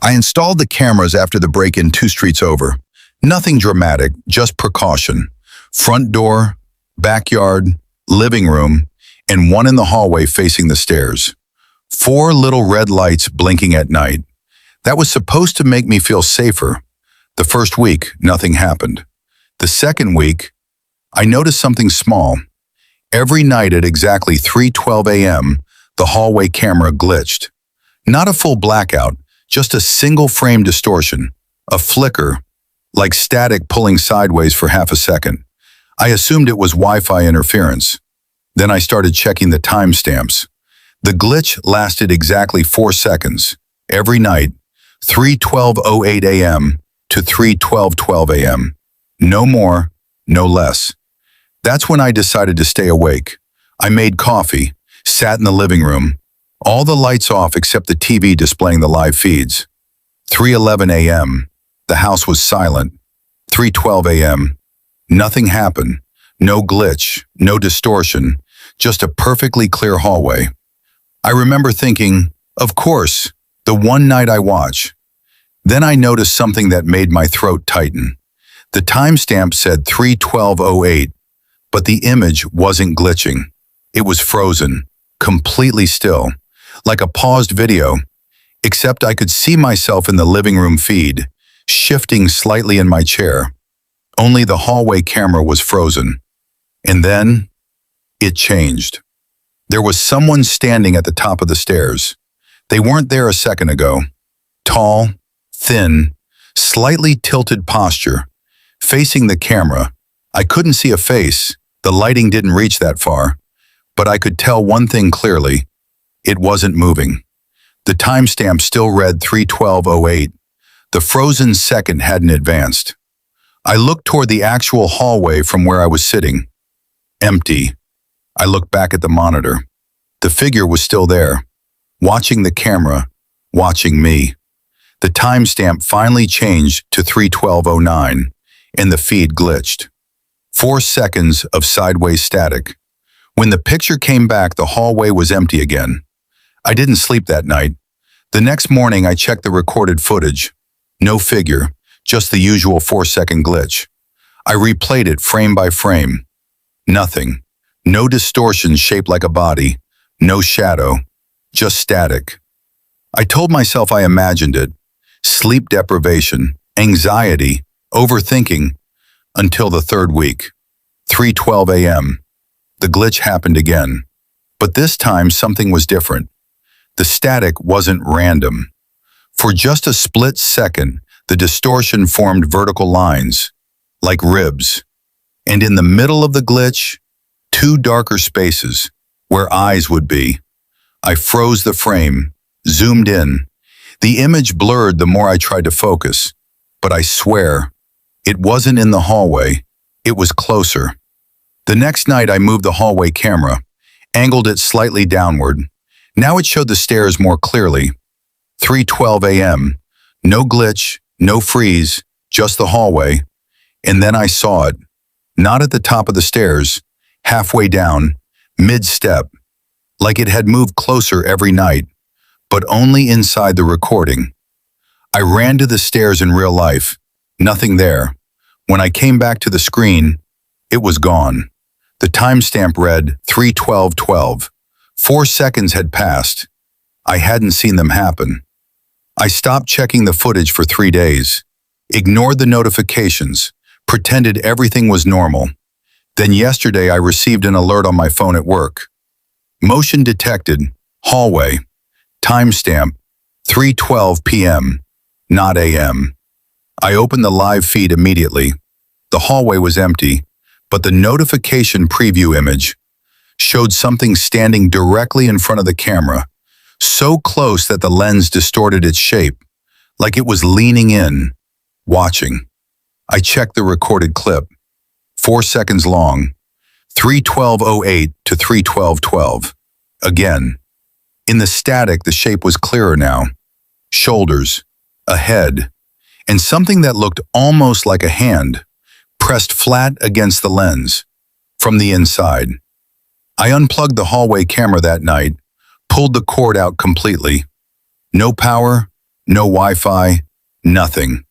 I installed the cameras after the break-in 2 streets over. Nothing dramatic, just precaution. Front door, backyard, living room, and one in the hallway facing the stairs. 4 little red lights blinking at night. That was supposed to make me feel safer. The first week, nothing happened. The second week, I noticed something small. Every night at exactly 3:12 a.m., the hallway camera glitched. Not a full blackout, just a single frame distortion, a flicker, like static pulling sideways for half a second. I assumed it was Wi-Fi interference. Then I started checking the timestamps. The glitch lasted exactly 4 seconds, every night, 3:12:08 a.m. to 3:12:12 a.m. No more, no less. That's when I decided to stay awake. I made coffee, sat in the living room, all the lights off except the TV displaying the live feeds. 3:11 a.m. The house was silent. 3:12 a.m. Nothing happened. No glitch, no distortion, just a perfectly clear hallway. I remember thinking, of course, the one night I watch. Then I noticed something that made my throat tighten. The timestamp said 3:12:08, but the image wasn't glitching. It was frozen, completely still, like a paused video, except I could see myself in the living room feed, shifting slightly in my chair. Only the hallway camera was frozen. And then, it changed. There was someone standing at the top of the stairs. They weren't there a second ago. Tall, thin, slightly tilted posture, facing the camera. I couldn't see a face. The lighting didn't reach that far. But I could tell one thing clearly. It wasn't moving. The timestamp still read 3:12:08. The frozen second hadn't advanced. I looked toward the actual hallway from where I was sitting. Empty. I looked back at the monitor. The figure was still there, watching the camera, watching me. The timestamp finally changed to 3:12:09, and the feed glitched. 4 seconds of sideways static. When the picture came back, the hallway was empty again. I didn't sleep that night. The next morning, I checked the recorded footage. No figure, just the usual 4-second glitch. I replayed it frame by frame. Nothing. No distortion shaped like a body. No shadow. Just static. I told myself I imagined it. Sleep deprivation, anxiety, overthinking, until the third week. 3:12 a.m. The glitch happened again. But this time something was different. The static wasn't random. For just a split second, the distortion formed vertical lines, like ribs. And in the middle of the glitch, 2 darker spaces, where eyes would be. I froze the frame, zoomed in. The image blurred the more I tried to focus. But I swear, it wasn't in the hallway. It was closer. The next night I moved the hallway camera, angled it slightly downward. Now it showed the stairs more clearly. 3:12 a.m. No glitch, no freeze, just the hallway. And then I saw it. Not at the top of the stairs, halfway down, mid-step, like it had moved closer every night, but only inside the recording. I ran to the stairs in real life. Nothing there. When I came back to the screen, it was gone. The timestamp read 3:12:12. 4 seconds had passed. I hadn't seen them happen. I stopped checking the footage for 3 days, ignored the notifications, pretended everything was normal. Then yesterday I received an alert on my phone at work. Motion detected, hallway, timestamp, 3:12 p.m., not a.m. I opened the live feed immediately. The hallway was empty, but the notification preview image showed something standing directly in front of the camera, so close that the lens distorted its shape, like it was leaning in, watching. I checked the recorded clip. 4 seconds long, 3:12:08 to 3:12:12. Again. In the static, the shape was clearer now. Shoulders, a head, and something that looked almost like a hand, pressed flat against the lens, from the inside. I unplugged the hallway camera that night, pulled the cord out completely. No power, No Wi-Fi, nothing.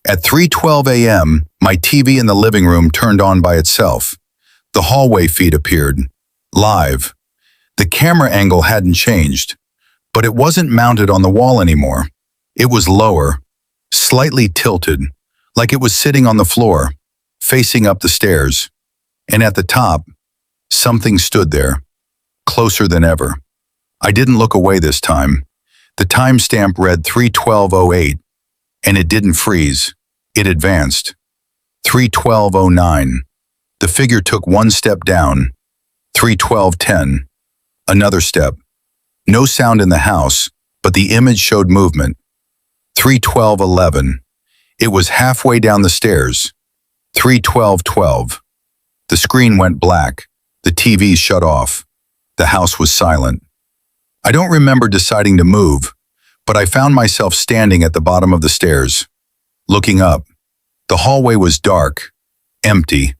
At 3:12 a.m., my TV in the living room turned on by itself. The hallway feed appeared, live. The camera angle hadn't changed, but it wasn't mounted on the wall anymore. It was lower, slightly tilted, like it was sitting on the floor, facing up the stairs. And at the top, something stood there, closer than ever. I didn't look away this time. The timestamp read 3:12:08, and it didn't freeze. It advanced. 3:12:09. The figure took one step down. 3:12:10. Another step. No sound in the house, but the image showed movement. 3:12:11. It was halfway down the stairs. 3:12:12. The screen went black. The TV shut off. The house was silent. I don't remember deciding to move, but I found myself standing at the bottom of the stairs, looking up. The hallway was dark, empty,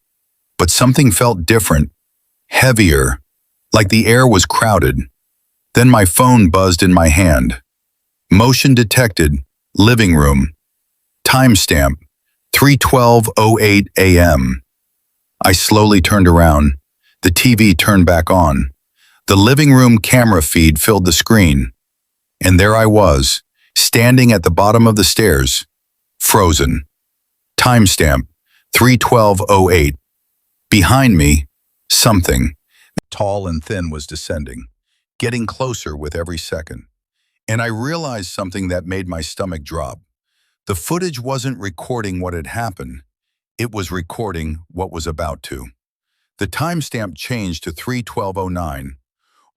but something felt different, heavier, like the air was crowded. Then my phone buzzed in my hand. Motion detected, living room. Timestamp, 3:12:08 a.m. I slowly turned around. The TV turned back on. The living room camera feed filled the screen. And there I was, standing at the bottom of the stairs, frozen. Timestamp, 3:12:08. Behind me, something, tall and thin, was descending, getting closer with every second. And I realized something that made my stomach drop. The footage wasn't recording what had happened. It was recording what was about to. The timestamp changed to 3:12:09.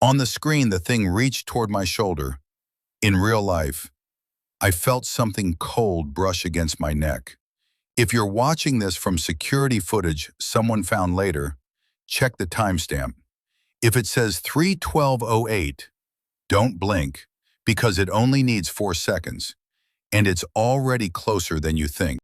On the screen, the thing reached toward my shoulder. In real life, I felt something cold brush against my neck. If you're watching this from security footage someone found later, check the timestamp. If it says 3:12:08, don't blink, because it only needs 4 seconds, and it's already closer than you think.